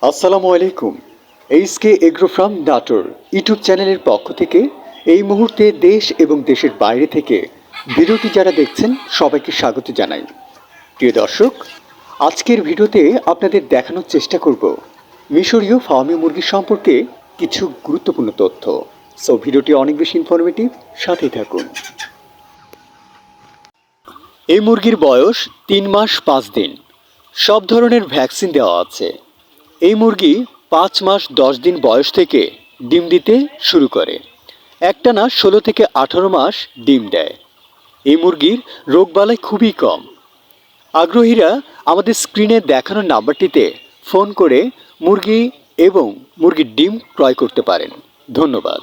আসসালামু আলাইকুম। HK agro farm Natore YouTube চ্যানেলের পক্ষ থেকে এই মুহূর্তে দেশ এবং দেশের বাইরে থেকে ভিডিওটি যারা দেখছেন সবাইকে স্বাগত জানাই। প্রিয় দর্শক, আজকের ভিডিওতে আপনাদের দেখানোর চেষ্টা করব মিশরীয় ফার্মি মুরগি সম্পর্কে কিছু গুরুত্বপূর্ণ তথ্য। সো ভিডিওটি অনেক বেশি ইনফরমেটিভ, সাথেই থাকুন। এই মুরগির বয়স ৩ মাস ৫ দিন। সব ধরনের ভ্যাকসিন দেওয়া আছে। এই মুরগি ৫ মাস ১০ দিন বয়স থেকে ডিম দিতে শুরু করে। একটানা ১৬ থেকে ১৮ মাস ডিম দেয়। এই মুরগির রোগবালাই খুবই কম। আগ্রহীরা আমাদের স্ক্রিনে দেখানো নাম্বারটিতে ফোন করে মুরগি এবং মুরগির ডিম ক্রয় করতে পারেন। ধন্যবাদ।